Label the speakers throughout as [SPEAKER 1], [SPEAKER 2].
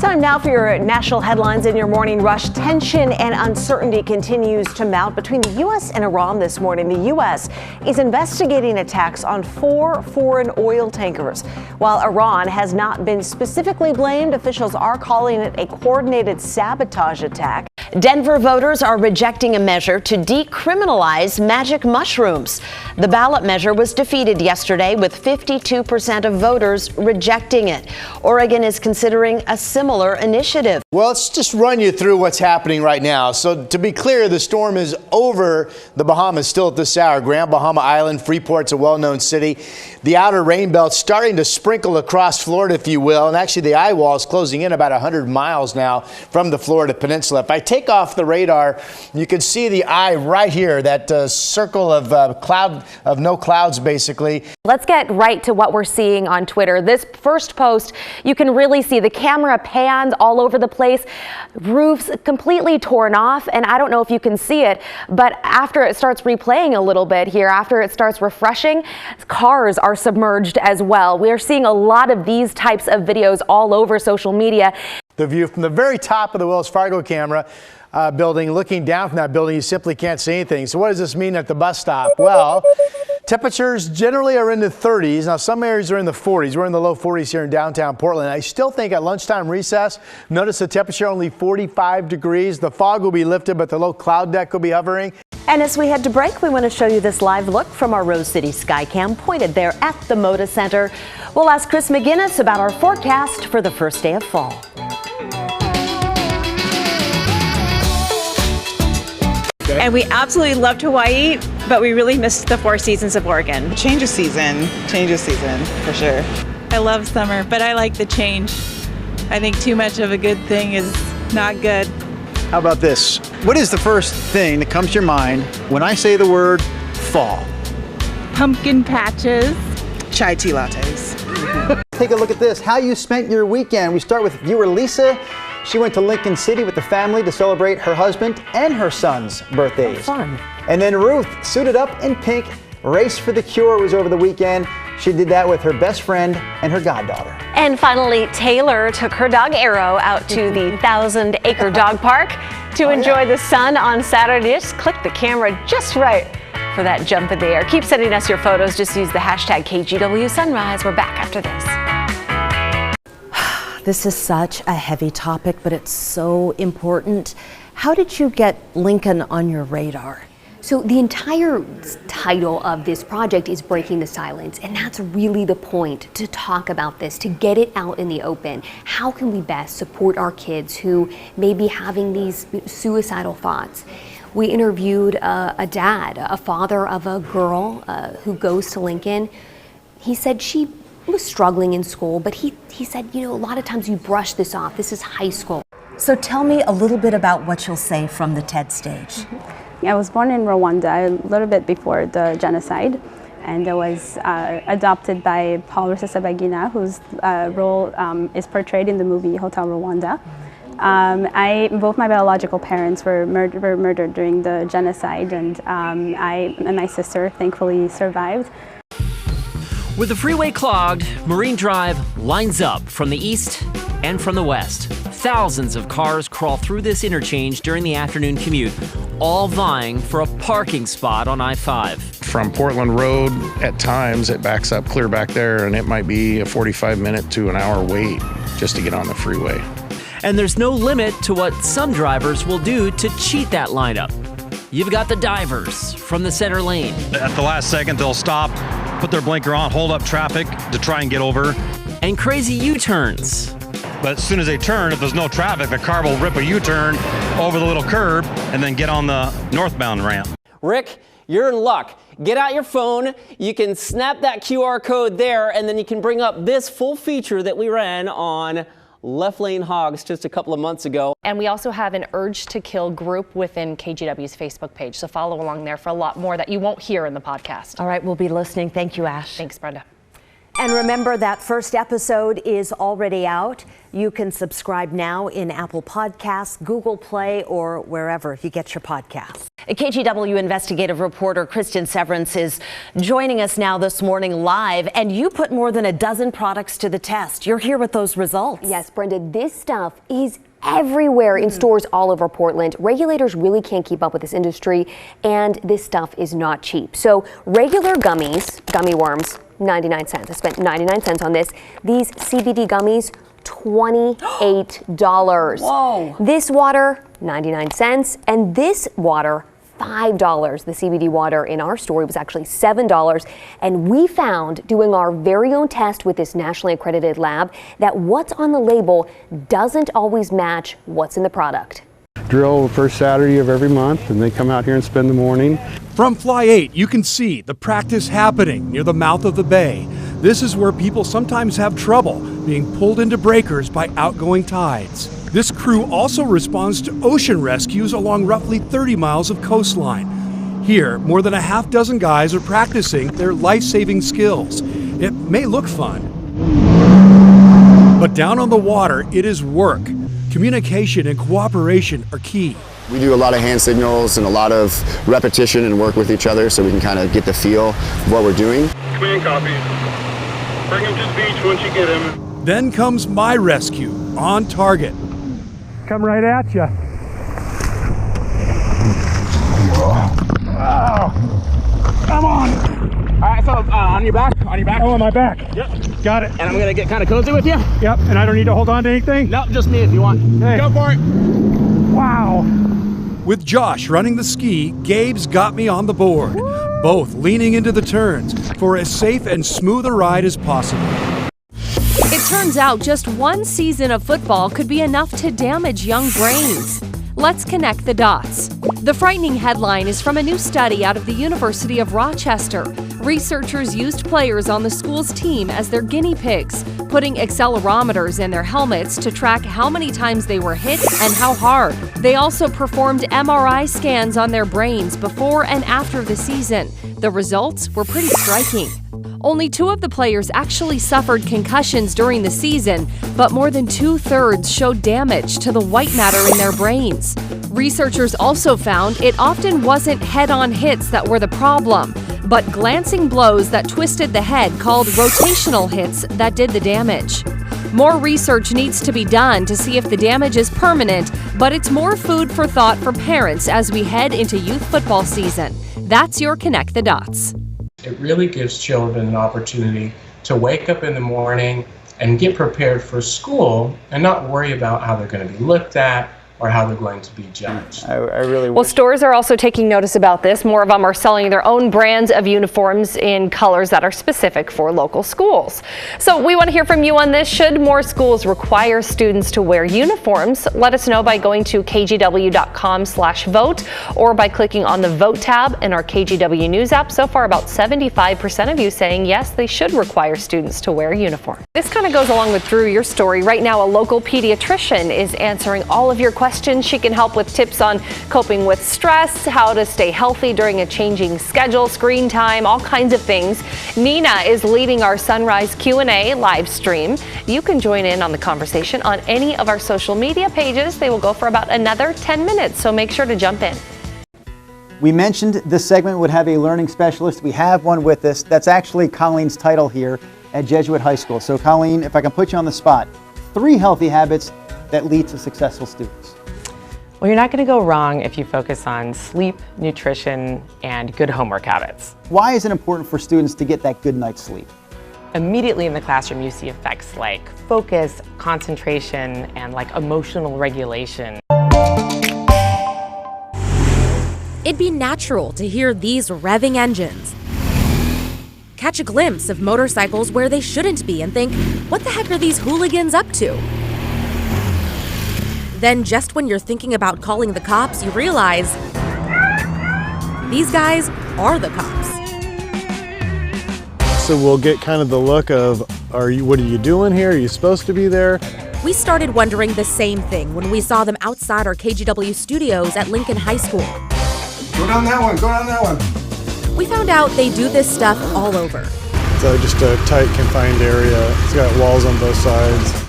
[SPEAKER 1] Time now for your national headlines in your morning rush. Tension and uncertainty continues to mount between the U.S. and Iran this morning. The U.S. is investigating attacks on 4 foreign oil tankers. While Iran has not been specifically blamed, officials are calling it a coordinated sabotage attack. Denver voters are rejecting a measure to decriminalize magic mushrooms. The ballot measure was defeated yesterday with 52% of voters rejecting it. Oregon is considering a similar initiative.
[SPEAKER 2] Well, let's just run you through what's happening right now. So to be clear, the storm is over the Bahamas still at this hour. Grand Bahama Island, Freeport's a well-known city. The outer rain belt starting to sprinkle across Florida, if you will. And actually the eye wall is closing in about 100 miles now from the Florida Peninsula. If I take off the radar, you can see the eye right here, that circle of no clouds, basically.
[SPEAKER 3] Let's get right to what we're seeing on Twitter. This first post, you can really see the camera pans all over the place, roofs completely torn off, and I don't know if you can see it, but after it starts replaying a little bit here, after it starts refreshing, cars are submerged as well. We are seeing a lot of these types of videos all over social media.
[SPEAKER 2] The view from the very top of the Wells Fargo camera building, looking down from that building, you simply can't see anything. So what does this mean at the bus stop? Well, temperatures generally are in the 30s. Now, some areas are in the 40s. We're in the low 40s here in downtown Portland. I still think at lunchtime recess, notice the temperature only 45 degrees. The fog will be lifted, but the low cloud deck will be hovering.
[SPEAKER 1] And as we head to break, we want to show you this live look from our Rose City Skycam pointed there at the Moda Center. We'll ask Chris McGinnis about our forecast for the first day of fall.
[SPEAKER 4] And we absolutely loved Hawaii, but we really missed the 4 seasons of Oregon.
[SPEAKER 5] Change of season for sure.
[SPEAKER 4] I love summer, but I like the change. I think too much of a good thing is not good.
[SPEAKER 6] How about this? What is the first thing that comes to your mind when I say the word fall?
[SPEAKER 4] Pumpkin patches.
[SPEAKER 5] Chai tea lattes.
[SPEAKER 6] Take a look at this. How you spent your weekend. We start with viewer Lisa. She went to Lincoln City with the family to celebrate her husband and her son's birthdays.
[SPEAKER 1] Fun.
[SPEAKER 6] And then Ruth, suited up in pink, Race for the Cure was over the weekend. She did that with her best friend and her goddaughter.
[SPEAKER 1] And finally, Taylor took her dog Arrow out to the 1,000-acre dog park to enjoy the sun on Saturday. Just click the camera just right for that jump in the air. Keep sending us your photos. Just use the hashtag KGW Sunrise. We're back after this.
[SPEAKER 7] This is such a heavy topic, but it's so important. How did you get Lincoln on your radar?
[SPEAKER 3] So the entire title of this project is Breaking the Silence, and that's really the point, to talk about this, to get it out in the open. How can we best support our kids who may be having these suicidal thoughts? We interviewed a dad, a father of a girl who goes to Lincoln. He said she was struggling in school, but he said, you know, a lot of times you brush this off. This is high school.
[SPEAKER 7] So tell me a little bit about what you'll say from the TED stage.
[SPEAKER 8] I was born in Rwanda a little bit before the genocide, and I was adopted by Paul Rusesabagina, whose role is portrayed in the movie Hotel Rwanda. Both my biological parents were murdered during the genocide, and I and my sister thankfully survived.
[SPEAKER 9] With the freeway clogged, Marine Drive lines up from the east and from the west. Thousands of cars crawl through this interchange during the afternoon commute, all vying for a parking spot on I-5.
[SPEAKER 10] From Portland Road, at times it backs up clear back there, and it might be a 45-minute to an hour wait just to get on the freeway.
[SPEAKER 9] And there's no limit to what some drivers will do to cheat that lineup. You've got the divers from the center lane.
[SPEAKER 11] At the last second, they'll stop, put their blinker on, hold up traffic to try and get over.
[SPEAKER 9] And crazy U-turns.
[SPEAKER 11] But as soon as they turn, if there's no traffic, the car will rip a U-turn over the little curb and then get on the northbound ramp.
[SPEAKER 12] Rick, you're in luck. Get out your phone, you can snap that QR code there, and then you can bring up this full feature that we ran on Left Lane Hogs just a couple of months ago.
[SPEAKER 3] And we also have an Urge to Kill group within KGW's Facebook page, so follow along there for a lot more that you won't hear in the podcast.
[SPEAKER 1] All right, we'll be listening. Thank you, Ash.
[SPEAKER 3] Thanks, Brenda.
[SPEAKER 1] And remember, that first episode is already out. You can subscribe now in Apple Podcasts, Google Play, or wherever you get your podcasts.
[SPEAKER 7] KGW investigative reporter Kristen Severance is joining us now this morning live, and you put more than a dozen products to the test. You're here with those results.
[SPEAKER 3] Yes, Brenda, this stuff is everywhere in stores all over Portland. Regulators really can't keep up with this industry, and this stuff is not cheap. So regular gummy worms, 99 cents. I spent 99 cents on this. These CBD gummies, $28.
[SPEAKER 7] Whoa.
[SPEAKER 3] This water, 99 cents, and this water, $5. The CBD water in our story was actually $7. And we found, doing our very own test with this nationally accredited lab, that what's on the label doesn't always match what's in the product.
[SPEAKER 13] Drill the first Saturday of every month, and they come out here and spend the morning.
[SPEAKER 14] From Fly 8, you can see the practice happening near the mouth of the bay. This is where people sometimes have trouble being pulled into breakers by outgoing tides. This crew also responds to ocean rescues along roughly 30 miles of coastline. Here, more than a half dozen guys are practicing their life-saving skills. It may look fun, but down on the water, it is work. Communication and cooperation are key.
[SPEAKER 15] We do a lot of hand signals and a lot of repetition and work with each other so we can kind of get the feel of what we're doing.
[SPEAKER 16] Clean copy. Bring him to the beach once you get him.
[SPEAKER 14] Then comes my rescue, on target.
[SPEAKER 16] Come right at you.
[SPEAKER 14] Oh, come on.
[SPEAKER 16] All right, so on your back,
[SPEAKER 14] Oh, on my back.
[SPEAKER 16] Yep.
[SPEAKER 14] Got it.
[SPEAKER 16] And I'm gonna get kind of cozy with you.
[SPEAKER 14] Yep, and I don't need to hold on to anything?
[SPEAKER 16] Nope, just me if you want.
[SPEAKER 14] Hey.
[SPEAKER 16] Go for it.
[SPEAKER 14] Wow. With Josh running the ski, Gabe's got me on the board, both leaning into the turns for as safe and smooth a ride as possible.
[SPEAKER 17] It turns out just one season of football could be enough to damage young brains. Let's connect the dots. The frightening headline is from a new study out of the University of Rochester. Researchers used players on the school's team as their guinea pigs, putting accelerometers in their helmets to track how many times they were hit and how hard. They also performed MRI scans on their brains before and after the season. The results were pretty striking. Only 2 of the players actually suffered concussions during the season, but more than 2/3 showed damage to the white matter in their brains. Researchers also found it often wasn't head-on hits that were the problem, but glancing blows that twisted the head called rotational hits that did the damage. More research needs to be done to see if the damage is permanent, but it's more food for thought for parents as we head into youth football season. That's your Connect the Dots.
[SPEAKER 18] It really gives children an opportunity to wake up in the morning and get prepared for school and not worry about how they're going to be looked at or how they're going to be judged.
[SPEAKER 6] I really
[SPEAKER 19] Well, stores are also taking notice about this. More of them are selling their own brands of uniforms in colors that are specific for local schools. So we want to hear from you on this. Should more schools require students to wear uniforms? Let us know by going to kgw.com/vote or by clicking on the Vote tab in our KGW News app. So far, about 75% of you saying yes, they should require students to wear a uniform. This kind of goes along with Drew, your story. Right now, a local pediatrician is answering all of your questions. She can help with tips on coping with stress, how to stay healthy during a changing schedule, screen time, all kinds of things. Nina is leading our Sunrise Q&A live stream. You can join in on the conversation on any of our social media pages. They will go for about another 10 minutes, so make sure to jump in.
[SPEAKER 6] We mentioned this segment would have a learning specialist. We have one with us. That's actually Colleen's title here at Jesuit High School. So Colleen, if I can put you on the spot, 3 healthy habits that lead to successful students.
[SPEAKER 20] Well, you're not going to go wrong if you focus on sleep, nutrition, and good homework habits.
[SPEAKER 6] Why is it important for students to get that good night's sleep?
[SPEAKER 20] Immediately in the classroom, you see effects like focus, concentration, and like emotional regulation.
[SPEAKER 21] It'd be natural to hear these revving engines, catch a glimpse of motorcycles where they shouldn't be and think, what the heck are these hooligans up to? Then just when you're thinking about calling the cops, you realize these guys are the cops.
[SPEAKER 22] So we'll get kind of the look of, what are you doing here? Are you supposed to be there?
[SPEAKER 21] We started wondering the same thing when we saw them outside our KGW studios at Lincoln High School.
[SPEAKER 22] Go down that one, go down that one.
[SPEAKER 21] We found out they do this stuff all over.
[SPEAKER 22] It's just a tight, confined area. It's got walls on both sides.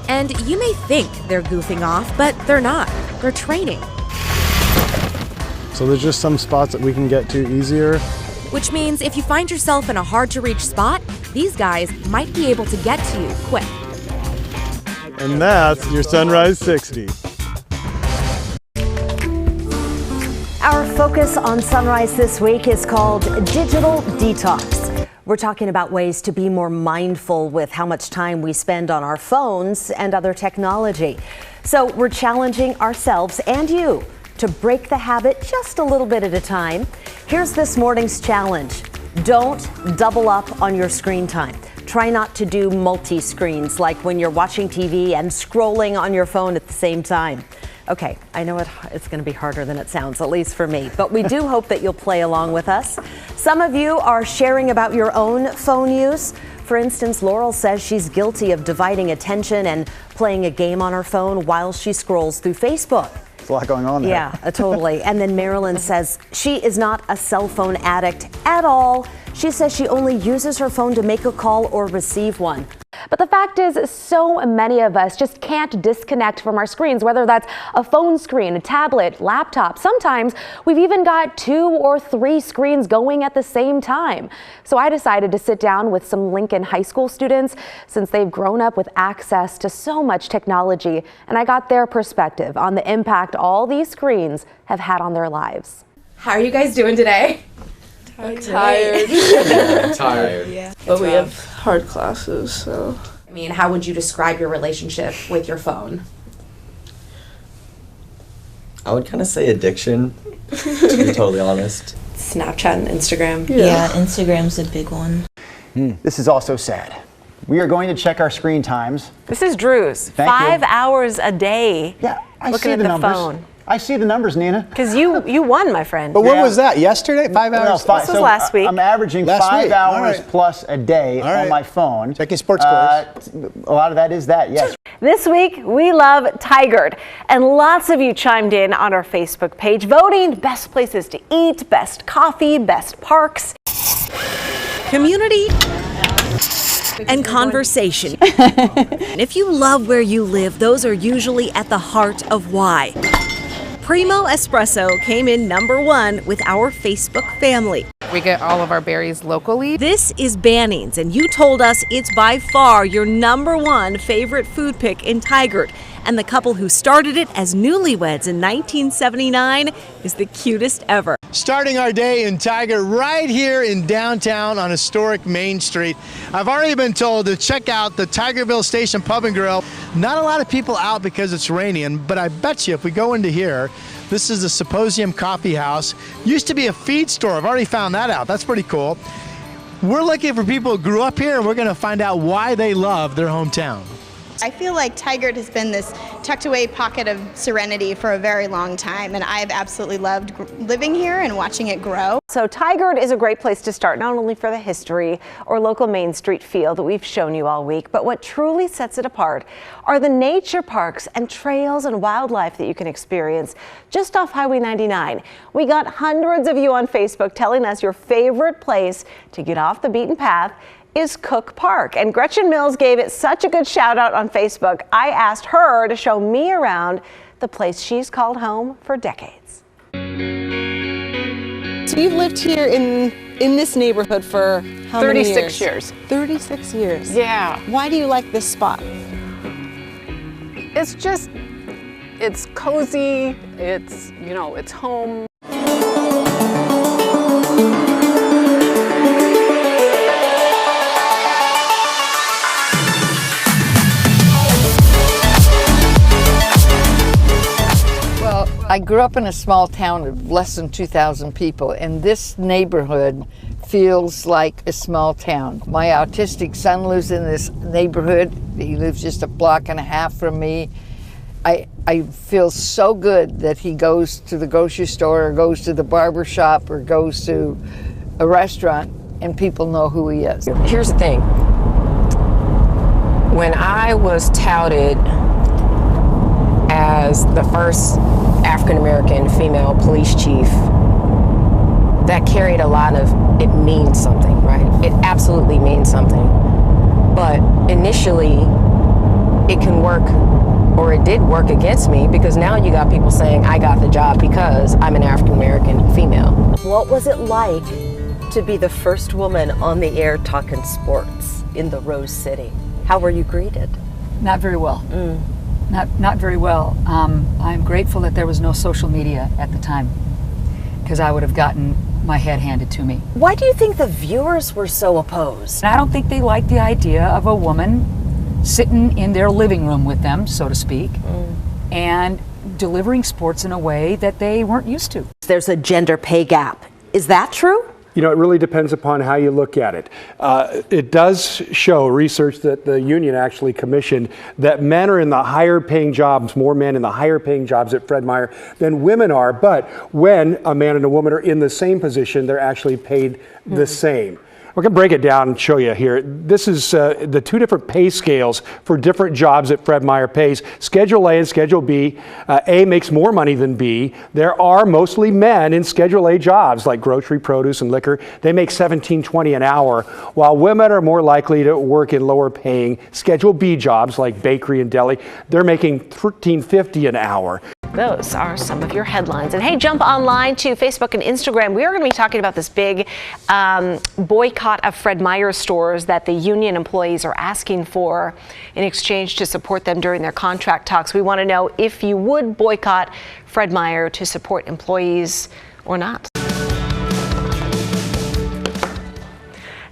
[SPEAKER 21] And you may think they're goofing off, but they're not. or training.
[SPEAKER 22] So there's just some spots that we can get to easier.
[SPEAKER 21] Which means if you find yourself in a hard-to-reach spot, these guys might be able to get to you quick.
[SPEAKER 22] And that's your Sunrise 60.
[SPEAKER 1] Our focus on Sunrise this week is called Digital Detox. We're talking about ways to be more mindful with how much time we spend on our phones and other technology. So we're challenging ourselves and you to break the habit just a little bit at a time. Here's this morning's challenge. Don't double up on your screen time. Try not to do multi-screens like when you're watching TV and scrolling on your phone at the same time. Okay, I know it's going to be harder than it sounds, at least for me, but we do hope that you'll play along with us. Some of you are sharing about your own phone use. For instance, Laurel says she's guilty of dividing attention and playing a game on her phone while she scrolls through Facebook.
[SPEAKER 6] There's a lot going on there.
[SPEAKER 1] Yeah, totally. And then Marilyn says she is not a cell phone addict at all. She says she only uses her phone to make a call or receive one.
[SPEAKER 2] But the fact is, so many of us just can't disconnect from our screens, whether that's a phone screen, a tablet, laptop. Sometimes we've even got 2 or 3 screens going at the same time. So I decided to sit down with some Lincoln High School students since they've grown up with access to so much technology, and I got their perspective on the impact all these screens have had on their lives.
[SPEAKER 4] How are you guys doing today?
[SPEAKER 23] Tired.
[SPEAKER 4] Tired. Yeah.
[SPEAKER 23] But we have hard classes, so.
[SPEAKER 4] I mean, how would you describe your relationship with your phone?
[SPEAKER 24] I would kind of say addiction, to be totally honest.
[SPEAKER 4] Snapchat and Instagram.
[SPEAKER 23] Yeah,
[SPEAKER 25] Instagram's a big one.
[SPEAKER 6] This is also sad. We are going to check our screen times.
[SPEAKER 26] This is Drew's.
[SPEAKER 6] Thank
[SPEAKER 26] 5
[SPEAKER 6] you.
[SPEAKER 26] hours a day.
[SPEAKER 6] Yeah, I
[SPEAKER 26] looking
[SPEAKER 6] see
[SPEAKER 26] at
[SPEAKER 6] the
[SPEAKER 26] the
[SPEAKER 6] numbers.
[SPEAKER 26] phone.
[SPEAKER 6] I see the numbers, Nina.
[SPEAKER 26] Because you won, my friend.
[SPEAKER 22] But when was that? Yesterday? 5 hours?
[SPEAKER 26] This was last week.
[SPEAKER 6] I'm averaging
[SPEAKER 22] Last
[SPEAKER 6] 5
[SPEAKER 22] week. All
[SPEAKER 6] hours
[SPEAKER 22] right.
[SPEAKER 6] plus a day
[SPEAKER 22] All right.
[SPEAKER 6] on my phone.
[SPEAKER 22] Checking sports scores.
[SPEAKER 6] A lot of that is that, yes.
[SPEAKER 26] This week, we love Tigard. And lots of you chimed in on our Facebook page, voting best places to eat, best coffee, best parks. Community and conversation. And if you love where you live, those are usually at the heart of why. Primo Espresso came in #1 with our Facebook family.
[SPEAKER 27] We get all of our berries locally.
[SPEAKER 26] This is Bannings, and you told us it's by far your #1 favorite food pick in Tigard. And the couple who started it as newlyweds in 1979 is the cutest ever.
[SPEAKER 28] Starting our day in Tigard right here in downtown on historic Main Street. I've already been told to check out the Tigerville Station Pub and Grill. Not a lot of people out because it's raining, but I bet you if we go into here, this is the Symposium Coffee House. Used to be a feed store. I've already found that out. That's pretty cool. We're looking for people who grew up here, and we're going to find out why they love their hometown.
[SPEAKER 29] I feel like Tigard has been this tucked away pocket of serenity for a very long time, and I've absolutely loved living here and watching it grow.
[SPEAKER 1] So Tigard is a great place to start, not only for the history or local Main Street feel that we've shown you all week, but what truly sets it apart are the nature parks and trails and wildlife that you can experience just off Highway 99. We got hundreds of you on Facebook telling us your favorite place to get off the beaten path is Cook Park. And Gretchen Mills gave it such a good shout out on Facebook. I asked her to show me around the place she's called home for decades.
[SPEAKER 30] So you've lived here in this neighborhood for how many
[SPEAKER 26] 36
[SPEAKER 30] years? 36 years.
[SPEAKER 26] Yeah.
[SPEAKER 30] Why do you like this spot?
[SPEAKER 31] It's cozy, it's home.
[SPEAKER 32] I grew up in a small town of less than 2,000 people, and this neighborhood feels like a small town. My autistic son lives in this neighborhood. He lives just a block and a half from me. I feel so good that he goes to the grocery store or goes to the barber shop or goes to a restaurant and people know who he is.
[SPEAKER 20] Here's the thing. When I was touted as the first African-American female police chief, that carried a lot of, it means something, right? It absolutely means something. But initially, it can work or it did work against me, because now you got people saying I got the job because I'm an African American female.
[SPEAKER 3] What was it like to be the first woman on the air talking sports in the Rose City? How were you greeted?
[SPEAKER 5] Not very well. Not very well. I'm grateful that there was no social media at the time, because I would have gotten my head handed to me.
[SPEAKER 3] Why do you think the viewers were so opposed?
[SPEAKER 5] I don't think they liked the idea of a woman sitting in their living room with them, so to speak, and delivering sports in a way that they weren't used to.
[SPEAKER 3] There's a gender pay gap. Is that true?
[SPEAKER 14] You know, it really depends upon how you look at it. It does show research that the union actually commissioned that men are in the higher paying jobs, more men in the higher paying jobs at Fred Meyer than women are. But when a man and a woman are in the same position, they're actually paid the same. We're going to break it down and show you here. This is the two different pay scales for different jobs that Fred Meyer pays. Schedule A and Schedule B. A makes more money than B. There are mostly men in Schedule A jobs like grocery, produce, and liquor. They make $17.20 an hour, while women are more likely to work in lower paying Schedule B jobs like bakery and deli. They're making $13.50 an hour.
[SPEAKER 1] Those are some of your headlines. And hey, jump online to Facebook and Instagram. We are going to be talking about this big boycott of Fred Meyer stores that the union employees are asking for in exchange to support them during their contract talks. We want to know if you would boycott Fred Meyer to support employees or not.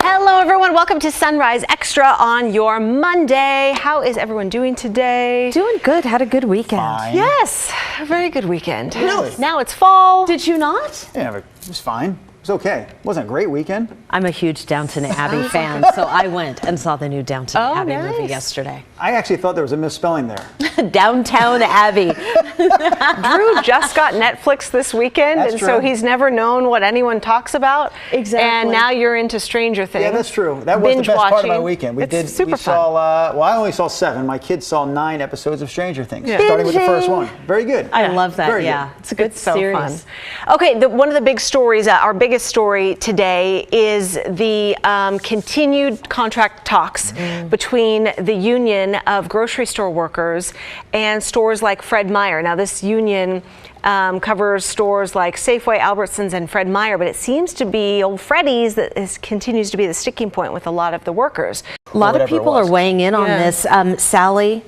[SPEAKER 1] Hello, everyone. Welcome to Sunrise Extra on your Monday. How is everyone doing today?
[SPEAKER 3] Doing good. Had a good weekend.
[SPEAKER 6] Fine.
[SPEAKER 1] Yes, a very good weekend.
[SPEAKER 6] Really?
[SPEAKER 1] Now it's fall. Did you not?
[SPEAKER 6] Yeah, it was fine. It was okay. It wasn't a great weekend.
[SPEAKER 3] I'm a huge Downton Abbey fan, so I went and saw the new Downton Abbey movie yesterday.
[SPEAKER 6] I actually thought there was a misspelling there.
[SPEAKER 3] Downtown Abbey.
[SPEAKER 1] Drew just got Netflix this weekend,
[SPEAKER 6] That's
[SPEAKER 1] and
[SPEAKER 6] true.
[SPEAKER 1] so he's never known what anyone talks about.
[SPEAKER 3] Exactly.
[SPEAKER 1] And now you're into Stranger Things.
[SPEAKER 6] Yeah, that's true. That was the
[SPEAKER 1] Binge
[SPEAKER 6] best part of my
[SPEAKER 1] watching.
[SPEAKER 6] weekend.
[SPEAKER 1] It's super
[SPEAKER 6] we
[SPEAKER 1] fun.
[SPEAKER 6] saw, well, I only saw 7. My kids saw 9 episodes of Stranger Things,
[SPEAKER 1] Yeah.
[SPEAKER 6] starting with the first one. Very good.
[SPEAKER 3] I love that.
[SPEAKER 6] Very
[SPEAKER 3] Yeah,
[SPEAKER 6] good.
[SPEAKER 3] it's a good
[SPEAKER 1] so
[SPEAKER 3] series.
[SPEAKER 1] fun. Okay, one of the big stories, our biggest story today is the continued contract talks between the union of grocery store workers and stores like Fred Meyer. Now, this union covers stores like Safeway, Albertsons, and Fred Meyer, but it seems to be old Freddy's that continues to be the sticking point with a lot of the workers.
[SPEAKER 3] A lot of people are weighing in on this. Sally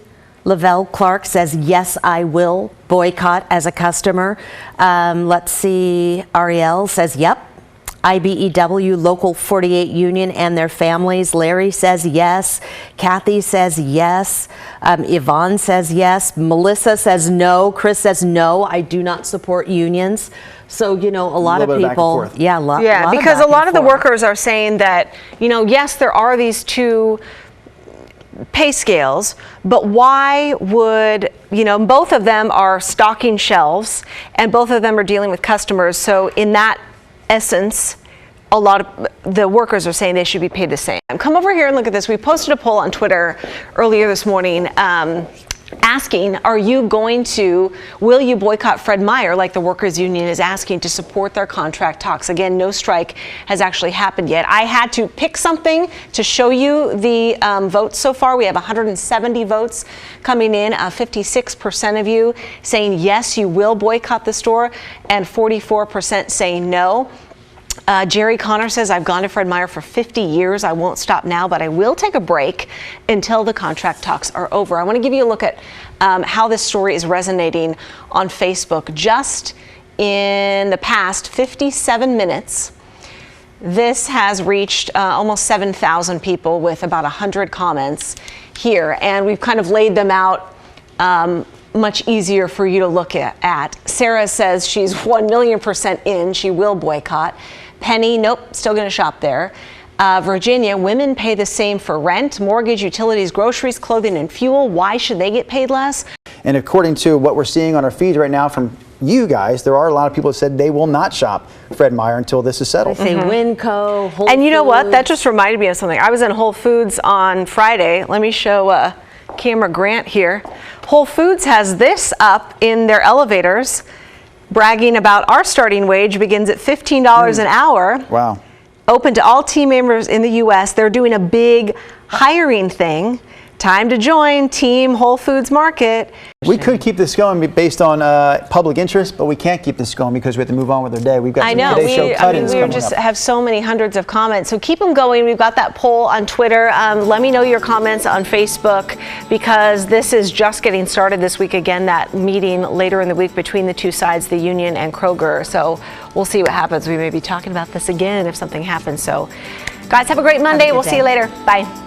[SPEAKER 3] Lavelle Clark says, yes, I will boycott as a customer. Let's see, Ariel says, yep. IBEW Local 48 Union and their families. Larry says yes. Kathy says yes. Yvonne says yes. Melissa says no. Chris says no. I do not support unions. So, you know, a lot of people. Yeah,
[SPEAKER 1] because a lot of the workers are saying that, you know, yes, there are these two pay scales, but why would, you know, both of them are stocking shelves and both of them are dealing with customers. So in that essence, a lot of the workers are saying they should be paid the same. Come over here and look at this. We posted a poll on Twitter earlier this morning asking, will you boycott Fred Meyer like the workers union is asking to support their contract talks? Again, no strike has actually happened yet. I had to pick something to show you the votes so far. We have 170 votes coming in, 56% of you saying yes, you will boycott the store, and 44% saying no. Jerry Connor says, I've gone to Fred Meyer for 50 years. I won't stop now, but I will take a break until the contract talks are over. I want to give you a look at how this story is resonating on Facebook. Just in the past 57 minutes, this has reached almost 7,000 people with about 100 comments here, and we've kind of laid them out much easier for you to look at. Sarah says she's 1,000,000% in. She will boycott. Penny, nope, still going to shop there. Virginia, women pay the same for rent, mortgage, utilities, groceries, clothing, and fuel. Why should they get paid less?
[SPEAKER 6] And according to what we're seeing on our feeds right now from you guys, there are a lot of people that said they will not shop Fred Meyer until this is settled.
[SPEAKER 3] They say Winco, Whole
[SPEAKER 1] And you know what?
[SPEAKER 3] Foods.
[SPEAKER 1] That just reminded me of something. I was in Whole Foods on Friday. Let me show camera Grant here. Whole Foods has this up in their elevators, bragging about our starting wage begins at $15 an hour.
[SPEAKER 6] Wow.
[SPEAKER 1] Open to all team members in the U.S. They're doing a big hiring thing Time to join Team Whole Foods Market.
[SPEAKER 6] We could keep this going based on public interest, but we can't keep this going because we have to move on with our day. We've got
[SPEAKER 1] I know.
[SPEAKER 6] Today's Show cut-ins
[SPEAKER 1] we
[SPEAKER 6] coming
[SPEAKER 1] just
[SPEAKER 6] up.
[SPEAKER 1] have so many hundreds of comments. So keep them going. We've got that poll on Twitter. Let me know your comments on Facebook because this is just getting started this week. Again, that meeting later in the week between the two sides, the union and Kroger. So we'll see what happens. We may be talking about this again if something happens. So guys, have a great Monday. We'll see you later. Bye.